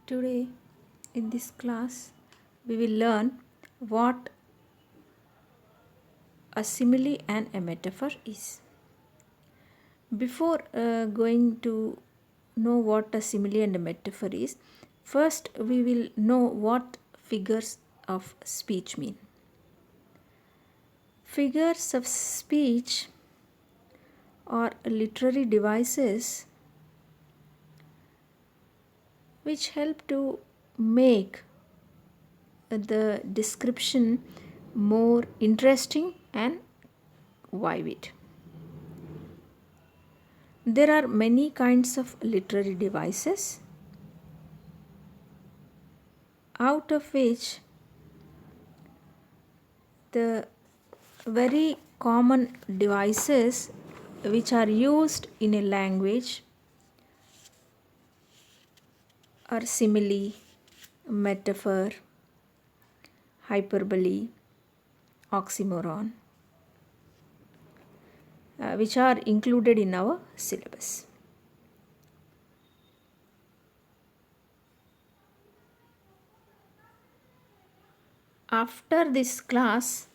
Today in this class we will learn what a simile and a metaphor is. Before going to know what a simile and a metaphor is, first we will know what figures of speech mean. Figures of speech are literary devices which help to make the description more interesting and vivid. There are many kinds of literary devices, out of which the very common devices which are used in a language are simile, metaphor, hyperbole, oxymoron, which are included in our syllabus. After this class,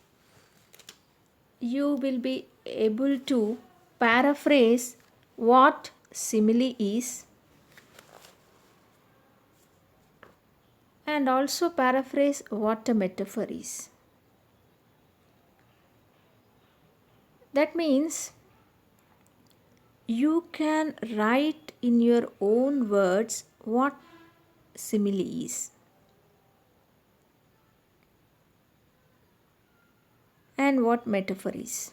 you will be able to paraphrase what simile is and also paraphrase what a metaphor is. That means you can write in your own words what simile is and what metaphor is.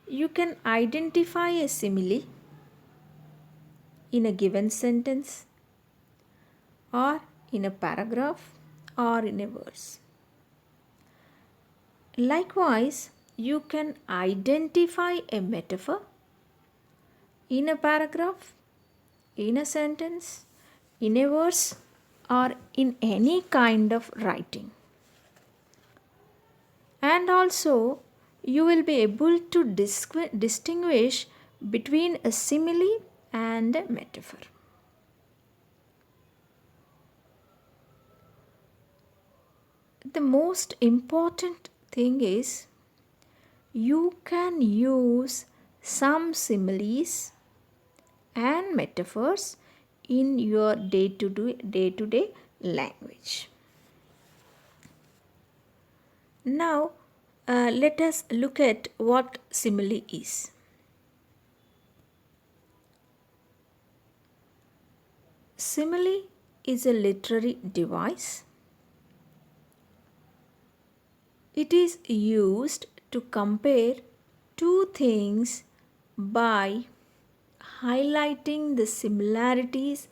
You can identify a simile in a given sentence or in a paragraph or in a verse. Likewise, you can identify a metaphor in a paragraph, in a sentence, in a verse, or in any kind of writing. And also, you will be able to distinguish between a simile and a metaphor. The most important thing is you can use some similes and metaphors in your day-to-day language. Now, let us look at what simile is. Simile is a literary device. It is used to compare two things by highlighting the similarities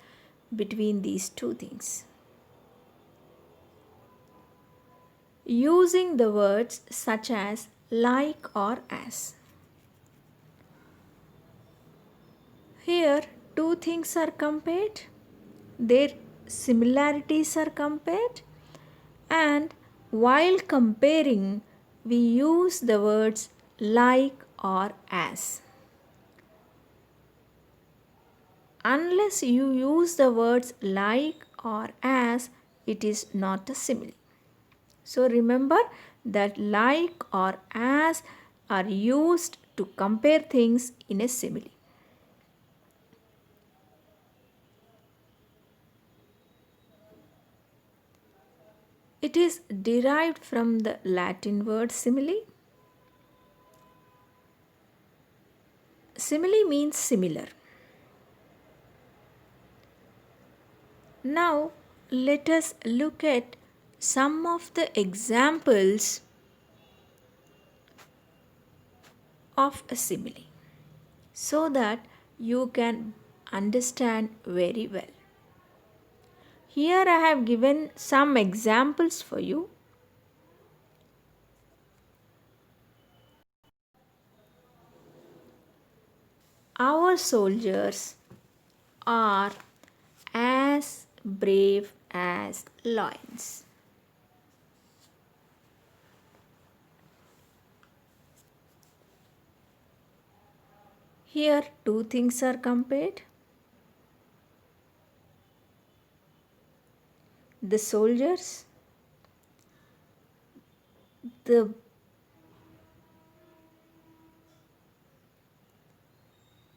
between these two things. Using the words such as like or as. Here, two things are compared, their similarities are compared, and while comparing, we use the words like or as. Unless you use the words like or as, it is not a simile. So remember that like or as are used to compare things in a simile. It is derived from the Latin word simile. Simile means similar. Now let us look at some of the examples of a simile so that you can understand very well. Here I have given some examples for you. Our soldiers are as brave as lions. Here, two things are compared: the soldiers, the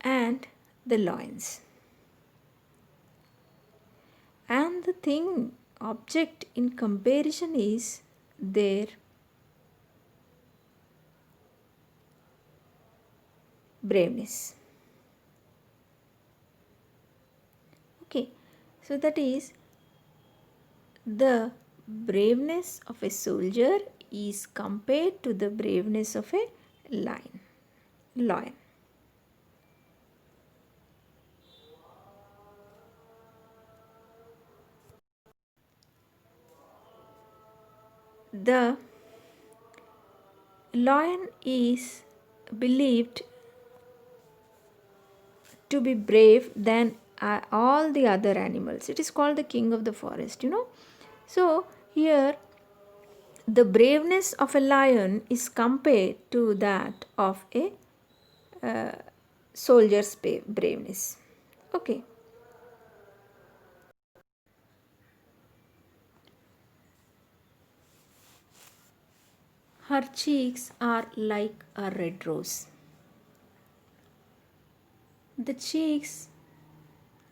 and the lions. And the thing object in comparison is their braveness. Okay, so that is the braveness of a soldier is compared to the braveness of a lion. The lion is believed to be brave than all the other animals. It is called the king of the forest. So here the braveness of a lion is compared to that of a soldier's braveness. Okay. Her cheeks are like a red rose. The cheeks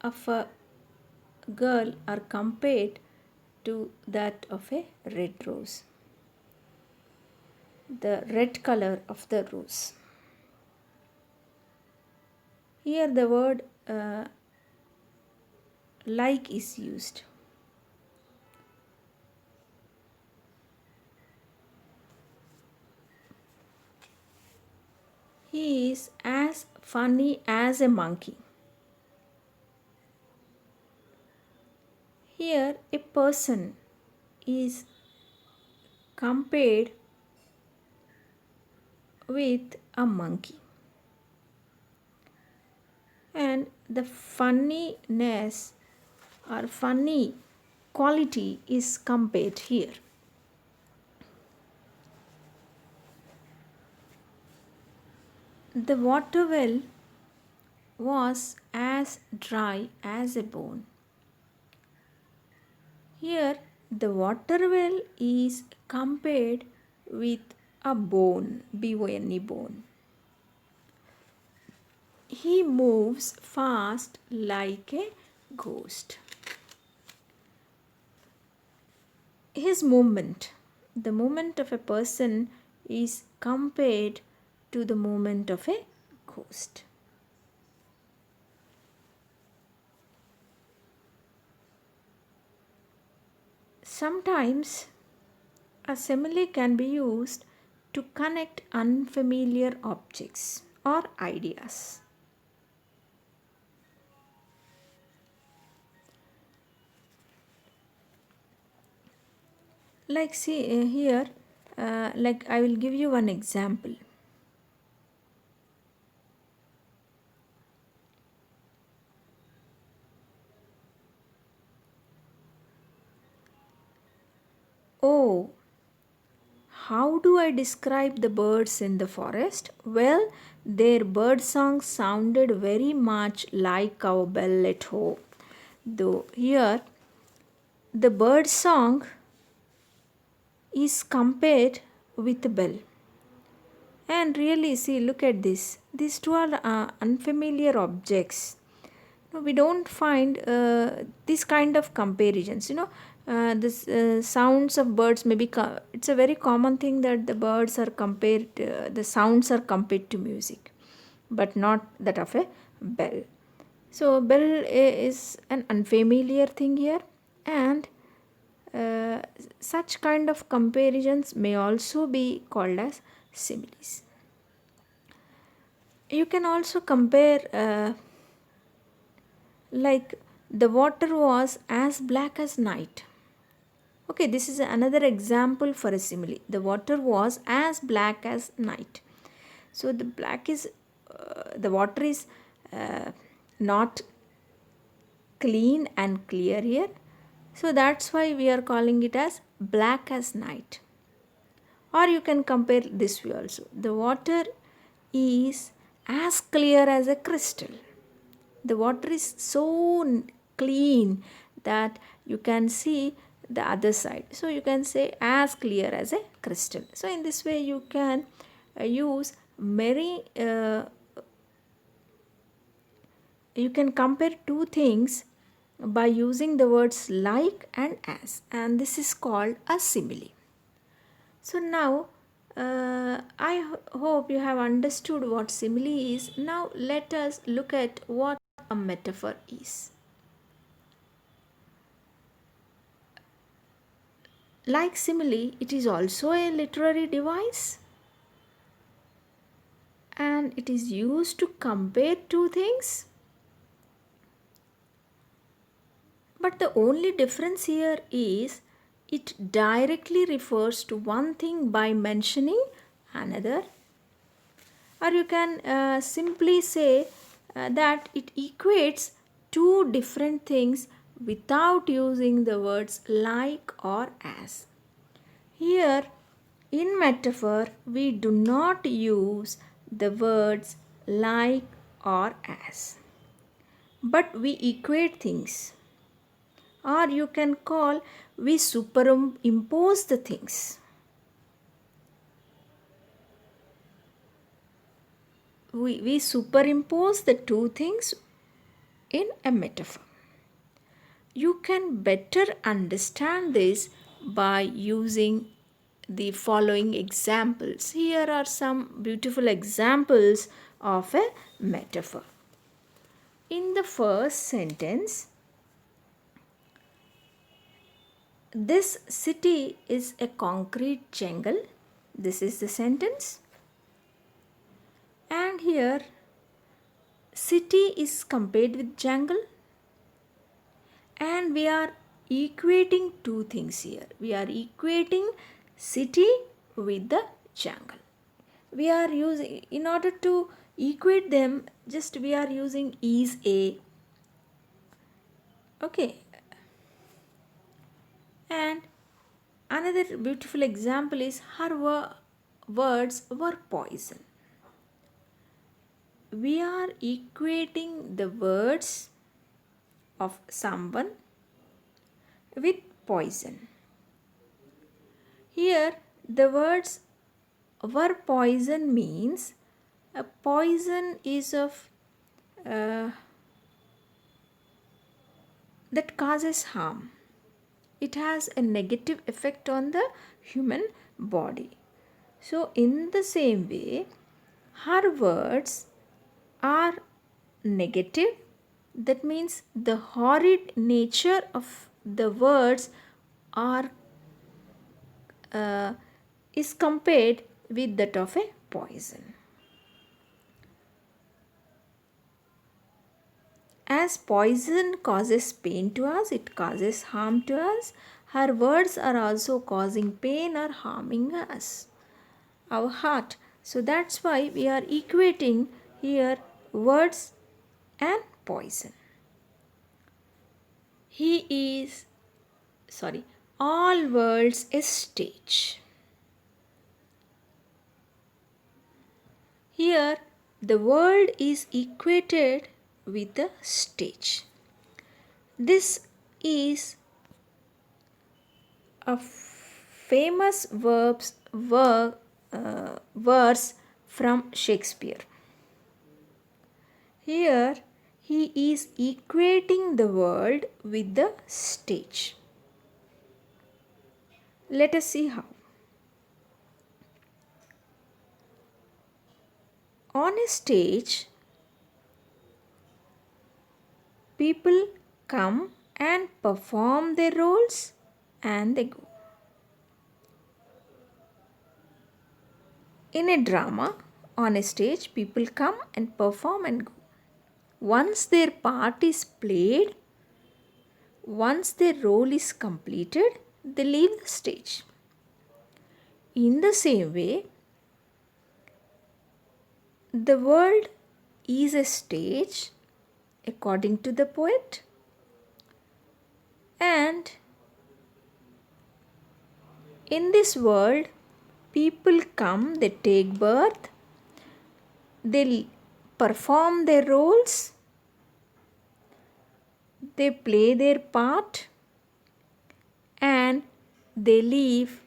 of a girl are compared to that of a red rose. The red color of the rose. Here the word like is used. He is as funny as a monkey. Here a person is compared with a monkey, and the funniness or funny quality is compared here. The water well was as dry as a bone. Here the water well is compared with a bone, bone, bone. He moves fast like a ghost. His movement, the movement of a person, is compared to the movement of a ghost. Sometimes a simile can be used to connect unfamiliar objects or ideas. Like, see here, like I will give you one example. Oh, how do I describe the birds in the forest? Well, their bird song sounded very much like our bell at home. Though here, the bird song is compared with the bell. And really, see, look at this. These two are unfamiliar objects. No, we don't find this kind of comparisons. This sounds of birds maybe it's a very common thing that the birds are compared, the sounds are compared to music, but not that of a bell. So bell is an unfamiliar thing here, and uh, such kind of comparisons may also be called as similes. You can also compare like the water was as black as night. Okay, this is another example for a simile. The water was as black as night. So the water is not clean and clear here. So that's why we are calling it as black as night. Or you can compare this way also. The water is as clear as a crystal. The water is so clean that you can see the other side. So you can say as clear as a crystal. So in this way you can use many you can compare two things by using the words like and as, and this is called a simile. So now hope you have understood what simile is. Now let us look at what a metaphor is. Like simile, it is also a literary device and it is used to compare two things. But the only difference here is it directly refers to one thing by mentioning another. Or you can simply say that it equates two different things without using the words like or as. Here in metaphor, we do not use the words like or as, but we equate things, or you can call we superimpose the things. We superimpose the two things in a metaphor. You can better understand this by using the following examples. Here are some beautiful examples of a metaphor. In the first sentence, this city is a concrete jungle. This is the sentence. And here, city is compared with jungle. And we are equating two things here. We are equating city with the jungle. We are using, in order to equate them, just we are using is a. Okay. And another beautiful example is her words were poison. We are equating the words of someone with poison. Here, the words were poison means a poison is of that causes harm. It has a negative effect on the human body. So, in the same way, her words are negative. That means the horrid nature of the words are is compared with that of a poison. As poison causes pain to us, it causes harm to us, her words are also causing pain or harming us, our heart. So that's why we are equating here words and poison. He is, all worlds a stage. Here, the world is equated with the stage. This is a famous verse from Shakespeare. Here, he is equating the world with the stage. Let us see how. On a stage, people come and perform their roles and they go. In a drama, on a stage, people come and perform and go. Once their part is played, once their role is completed, they leave the stage. In the same way, the world is a stage according to the poet, and in this world people come, they take birth, they perform their roles, they play their part, and they live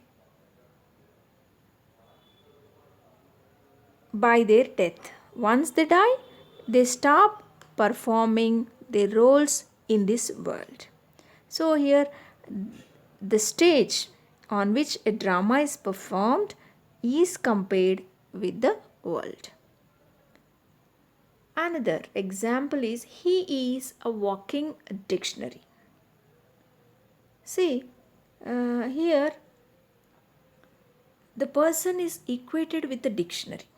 by their death. Once they die, they stop performing their roles in this world. So, here the stage on which a drama is performed is compared with the world. Another example is he is a walking dictionary. See, here the person is equated with the dictionary.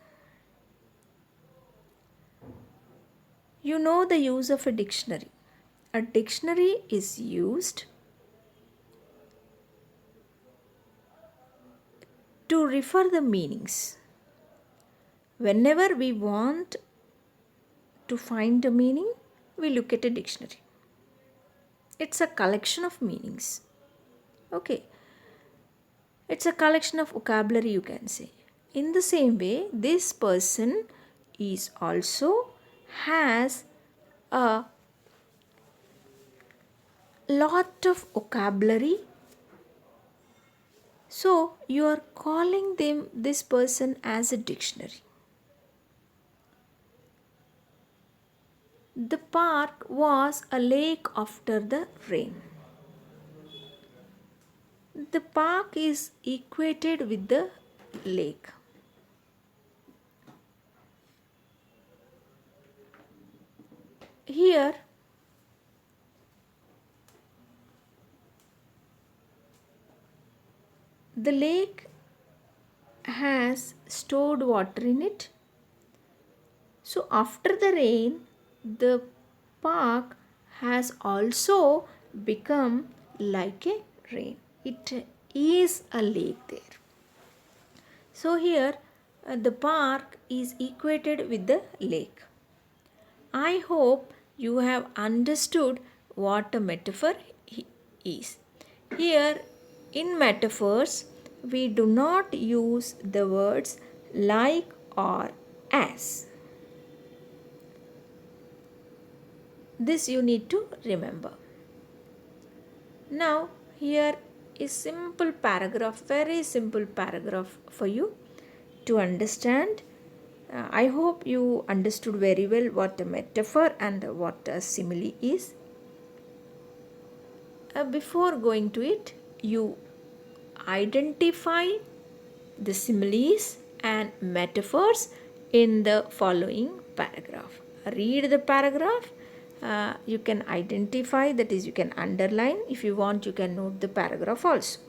You know the use of a dictionary. A dictionary is used to refer the meanings. Whenever we want to find a meaning, we look at a dictionary. It's a collection of meanings. Okay, it's a collection of vocabulary, you can say. In the same way, this person is also has a lot of vocabulary. So you are calling this person as a dictionary. The park was a lake after the rain. The park is equated with the lake. Here, the lake has stored water in it. So, after the rain, the park has also become like a rain. It is a lake there. So, here the park is equated with the lake. I hope you have understood what a metaphor is. Here, in metaphors, we do not use the words like or as. This you need to remember. Now, here is simple paragraph, very simple paragraph for you to understand. I hope you understood very well what a metaphor and what a simile is. Before going to it, you identify the similes and metaphors in the following paragraph. Read the paragraph. You can identify, that is, you can underline. If you want, you can note the paragraph also.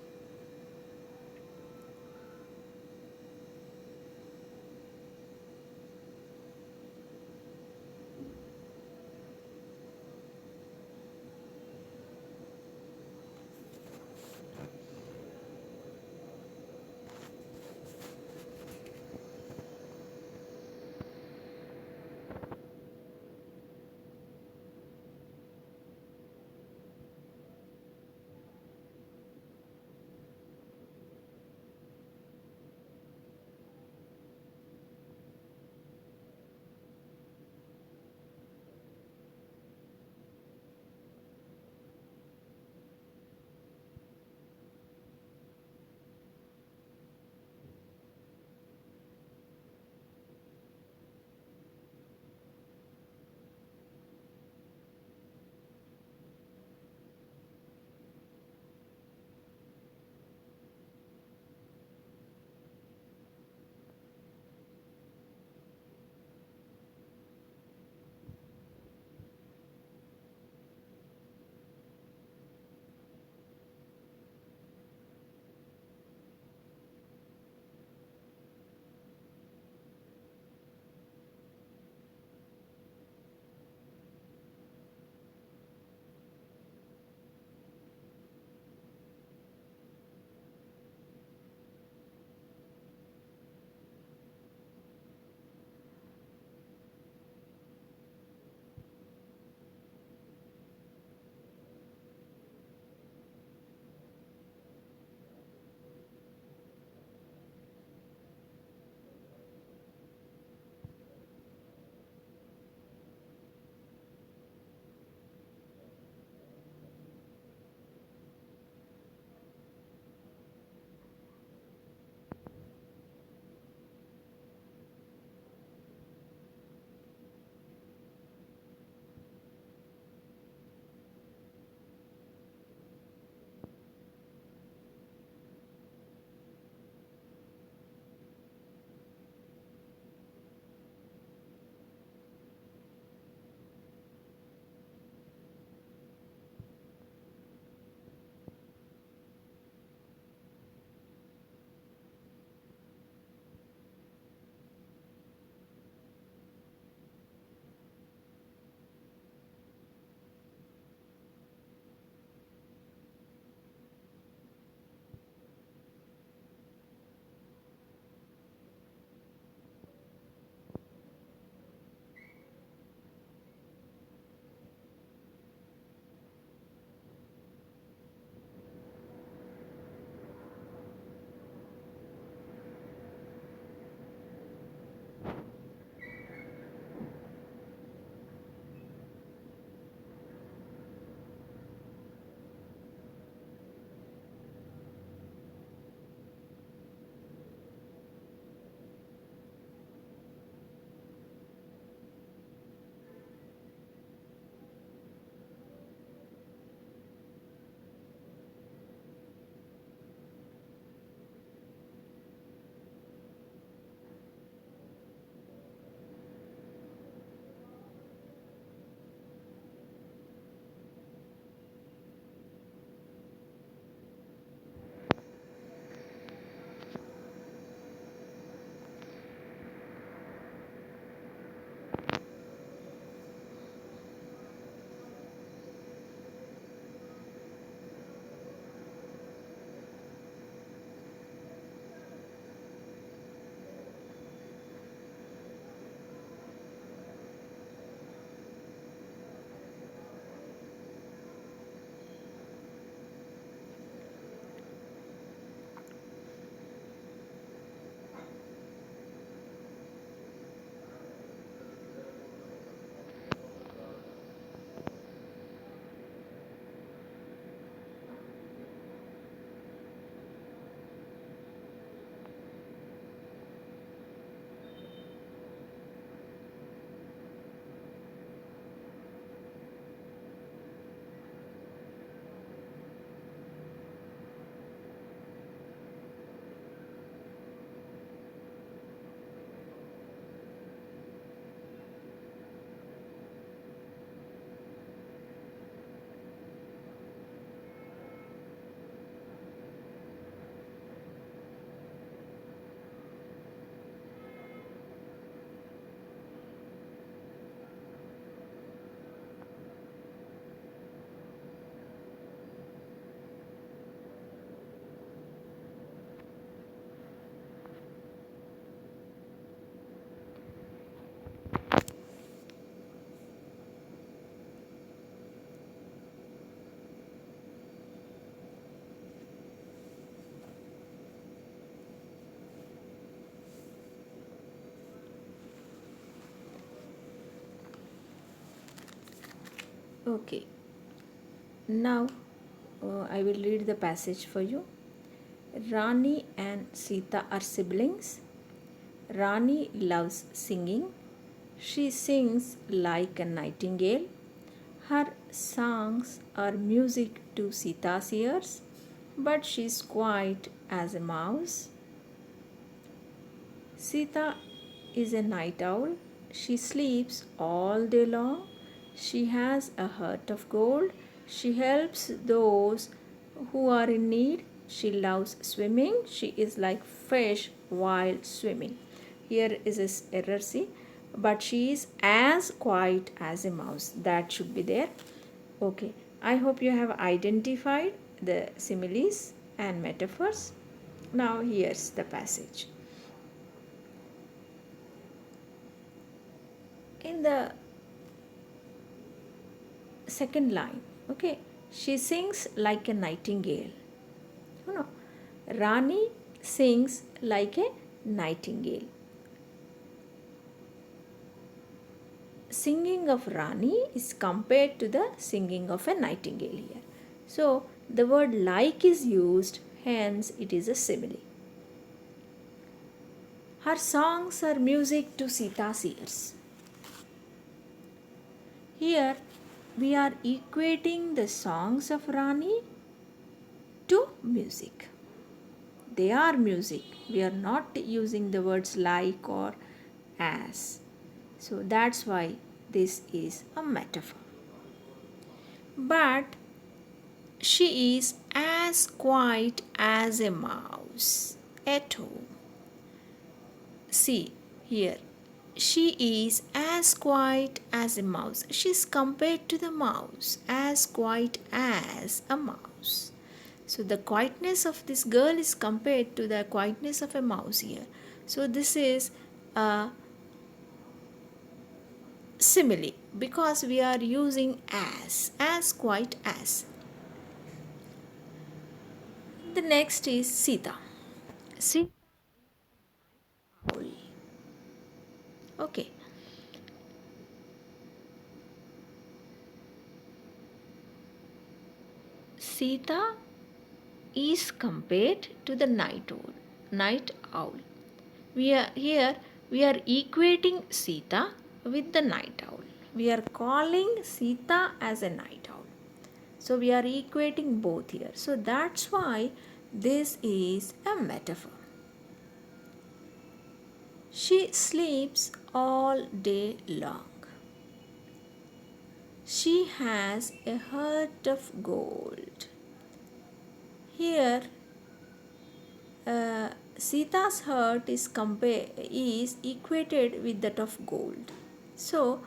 Okay, now I will read the passage for you. Rani and Sita are siblings. Rani loves singing. She sings like a nightingale. Her songs are music to Sita's ears, but she's quiet as a mouse. Sita is a night owl. She sleeps all day long. She has a heart of gold. She helps those who are in need. She loves swimming. She is like fish while swimming. Here is a error, see, but she is as quiet as a mouse. That should be there. Okay, I hope you have identified the similes and metaphors. Now, here's the passage. In the second line, okay, she sings like a nightingale. You know, Rani sings like a nightingale. Singing of Rani is compared to the singing of a nightingale here. So the word like is used, hence it is a simile. Her songs are music to Sita's ears. Here we are equating the songs of Rani to music. They are music. We are not using the words like or as. So that's why this is a metaphor. But she is as quiet as a mouse at home. See here, she is as quiet as a mouse. She is compared to the mouse, as quiet as a mouse. So the quietness of this girl is compared to the quietness of a mouse here. So this is a simile because we are using as quiet as. The next is Sita. See, okay. Sita is compared to the night owl. Night owl. We are equating Sita with the night owl. We are calling Sita as a night owl. So we are equating both here. So that's why this is a metaphor. She sleeps all day long. She has a heart of gold. Here, Sita's heart is equated with that of gold. So,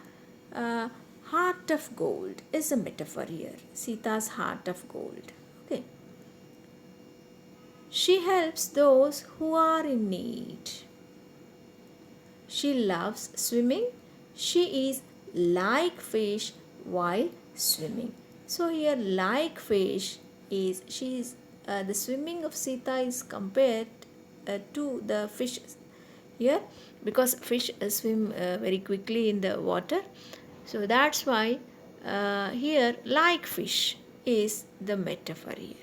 heart of gold is a metaphor here. Sita's heart of gold. Okay. She helps those who are in need. She loves swimming. She is like fish while swimming. So here, like fish is the swimming of Sita is compared to the fish here because fish swim very quickly in the water. So that's why here like fish is the metaphor here.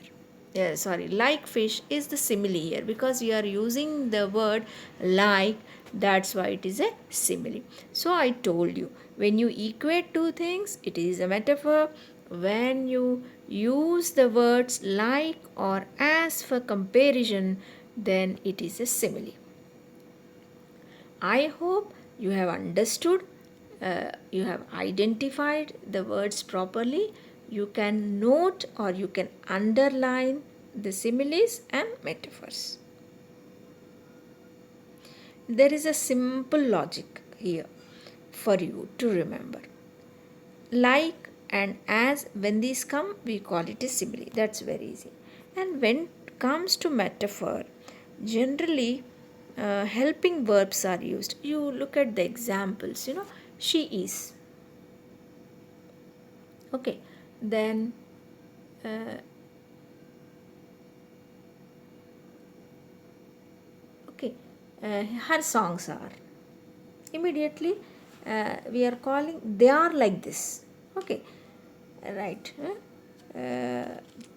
Like fish is the simile here because we are using the word like, that's why it is a simile. So I told you, when you equate two things, it is a metaphor. When you use the words like or as for comparison, then it is a simile. I hope you have understood, you have identified the words properly. You can note or you can underline the similes and metaphors. There is a simple logic here for you to remember. Like and as, when these come, we call it a simile. That's very easy. And when it comes to metaphor, generally helping verbs are used. You look at the examples, she is. Okay, then okay, her songs are. Immediately we are calling, they are like this. Okay, right?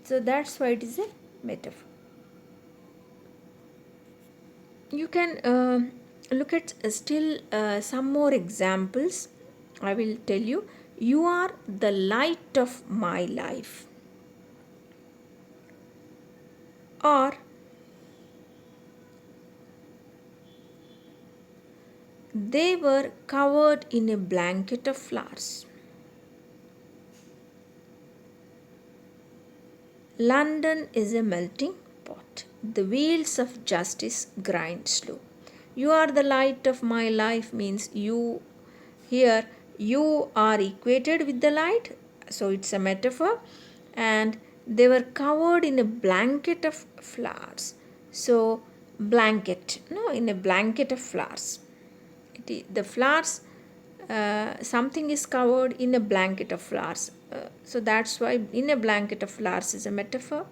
So that's why it is a metaphor. You can look at still some more examples. I will tell you. You are the light of my life. Or they were covered in a blanket of flowers. London is a melting pot. The wheels of justice grind slow. You are the light of my life means you here you are equated with the light, so it's a metaphor, and they were covered in a blanket of flowers. So blanket, no, in a blanket of flowers. The flowers, something is covered in a blanket of flowers. So that's why in a blanket of flowers is a metaphor.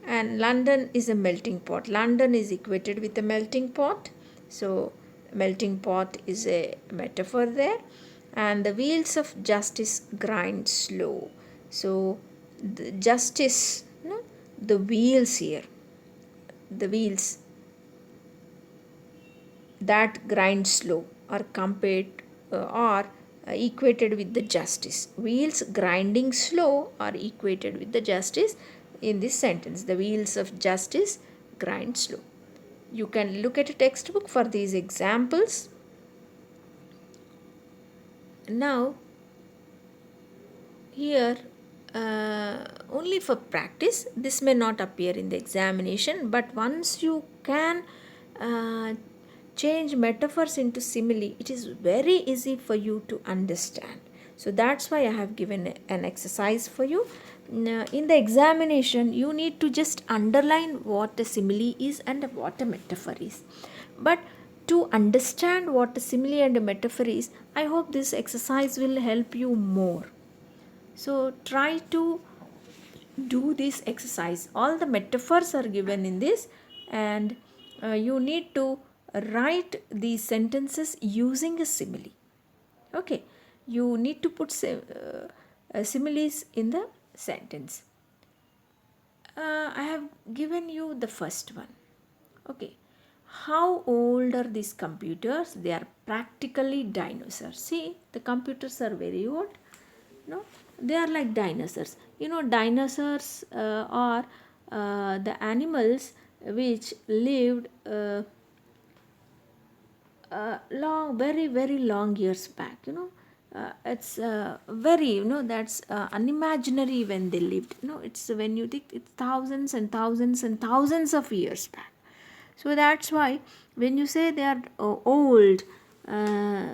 And London is a melting pot. London is equated with a melting pot. So melting pot is a metaphor there. And the wheels of justice grind slow. So the justice, no, the wheels here, the wheels that grind slow are compared or equated with the justice. Wheels grinding slow are equated with the justice in this sentence. The wheels of justice grind slow. You can look at a textbook for these examples. Now, here only for practice, this may not appear in the examination, but once you can uh, change metaphors into simile, it is very easy for you to understand. So that's why I have given an exercise for you. In the examination, you need to just underline what a simile is and what a metaphor is. But to understand what a simile and a metaphor is, I hope this exercise will help you more. So try to do this exercise. All the metaphors are given in this, and you need to write these sentences using a simile. Okay, you need to put similes in the sentence. I have given you the first one. Okay, how old are these computers? They are practically dinosaurs. See, the computers are very old. No, they are like dinosaurs. You know, dinosaurs are the animals which lived long, very, very long years back. You know, it's very, you know, that's unimaginary when they lived. You know, it's when you think it's thousands and thousands and thousands of years back. So that's why when you say they are old, uh,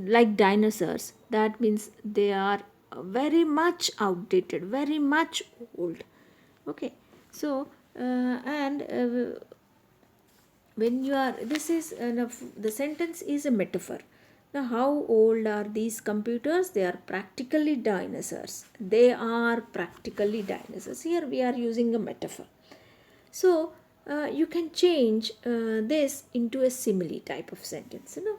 like dinosaurs, that means they are very much outdated, very much old. Okay, so and when you are, this is the sentence is a metaphor. Now, how old are these computers? They are practically dinosaurs. They are practically dinosaurs. Here we are using a metaphor. So you can change this into a simile type of sentence, you know.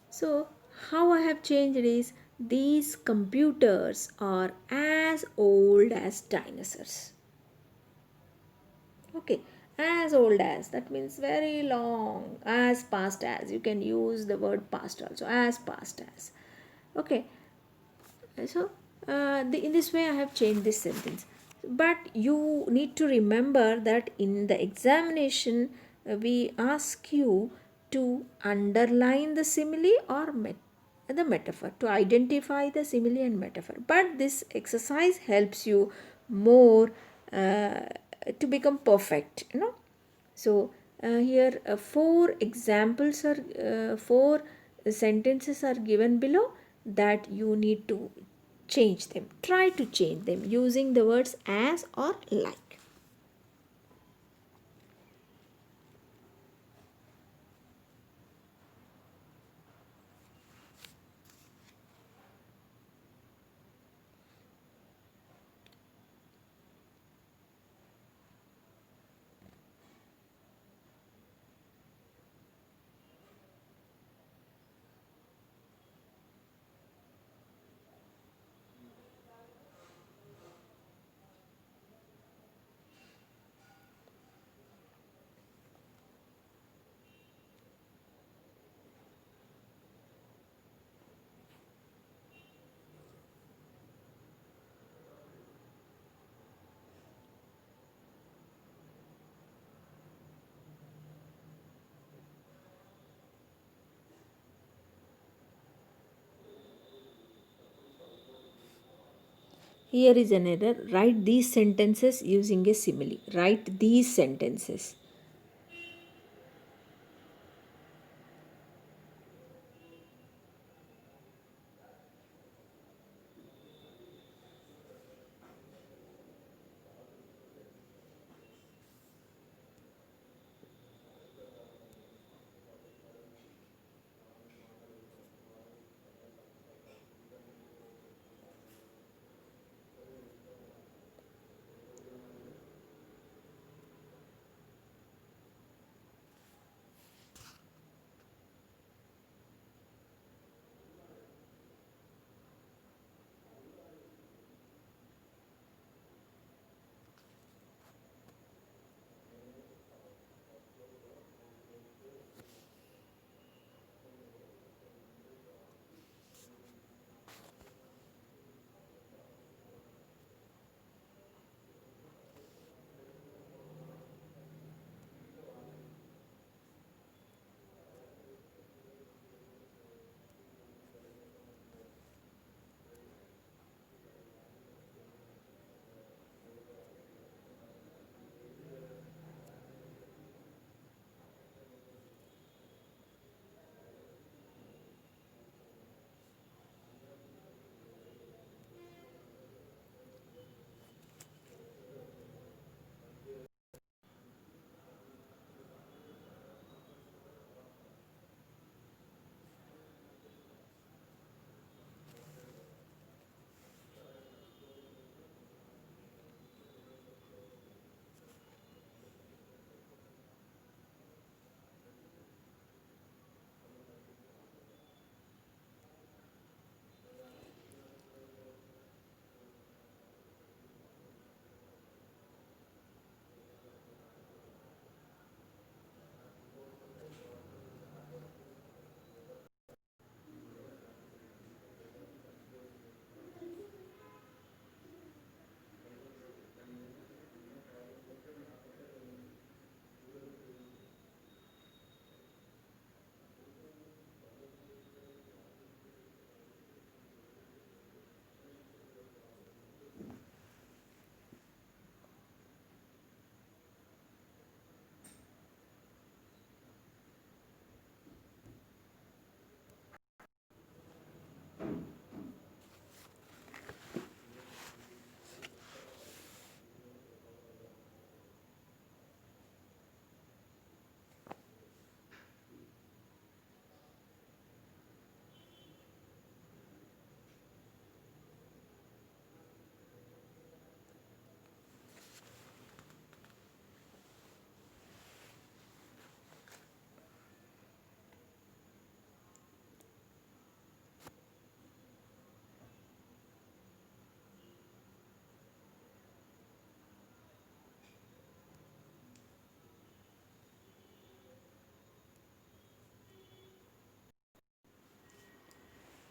So how I have changed it is, these computers are as old as dinosaurs. Okay, as old as, that means very long. As past as, you can use the word past also, as past as. Okay, so in this way I have changed this sentence. But you need to remember that in the examination we ask you to underline the simile or the metaphor, to identify the simile and metaphor. But this exercise helps you more to become perfect, you know. So here four examples are four sentences are given below, that you need to change them. Try to change them using the words as or like. Here is an error. Write these sentences using a simile. Write these sentences.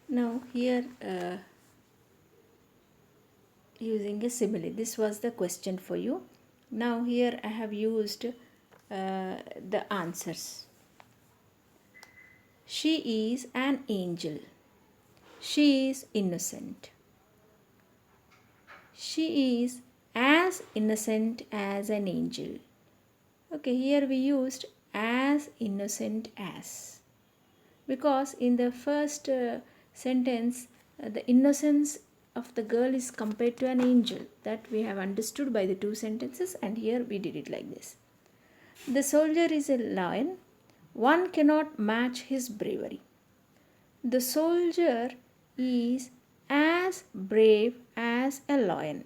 Now here using a simile. This was the question for you. Now here I have used the answers. She is an angel. She is innocent. She is as innocent as an angel. Okay, here we used as innocent as, because in the first sentence the innocence of the girl is compared to an angel. That we have understood by the two sentences, and here we did it like this. The soldier is a lion. One cannot match his bravery. The soldier is as brave as a lion.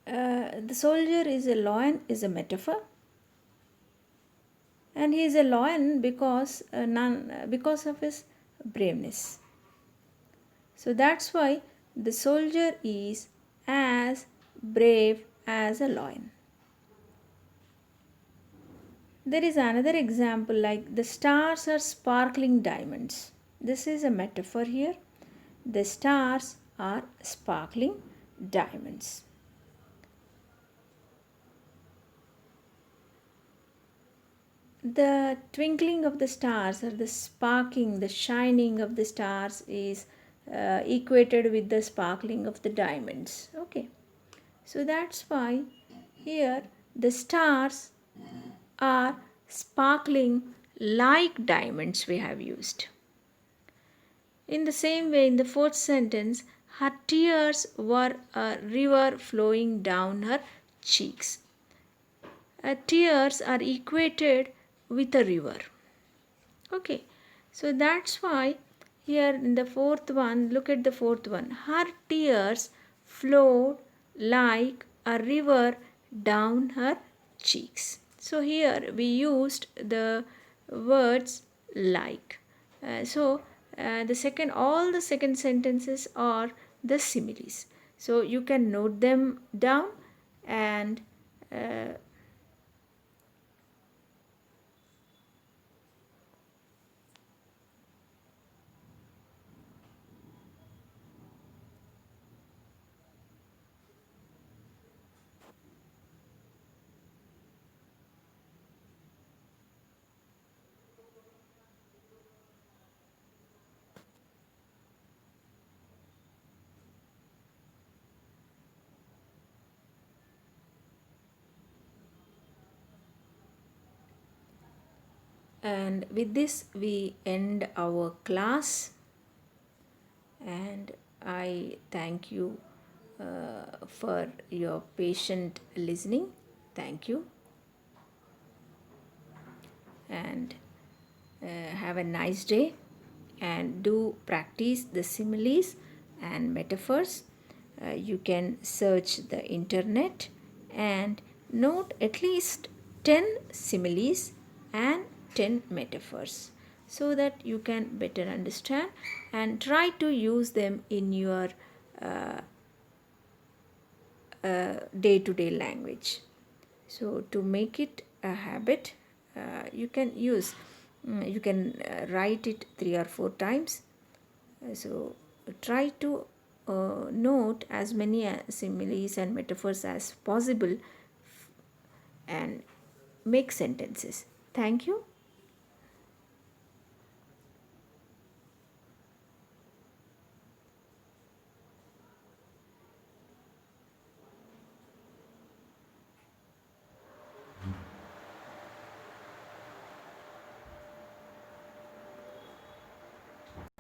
The soldier is a lion is a metaphor, and he is a lion because of his braveness. So that's why the soldier is as brave as a lion. There is another example like the stars are sparkling diamonds. This is a metaphor here. The stars are sparkling diamonds. The twinkling of the stars, or the sparking, the shining of the stars is equated with the sparkling of the diamonds. Okay, so that's why here the stars are sparkling like diamonds we have used. In the same way, in the fourth sentence, her tears were a river flowing down her cheeks. Tears are equated with a river. Okay, so that's why here in the fourth one, look at the fourth one. Her tears flowed like a river down her cheeks. So here we used the words like. The second, all the second sentences are the similes. So you can note them down and uh, and with this we end our class, and I thank you for your patient listening. Thank you, and have a nice day, and do practice the similes and metaphors. You can search the internet and note at least 10 similes and 10 metaphors so that you can better understand and try to use them in your day to day language. So, to make it a habit, you can write it 3 or 4 times. So, try to note as many similes and metaphors as possible and make sentences. Thank you.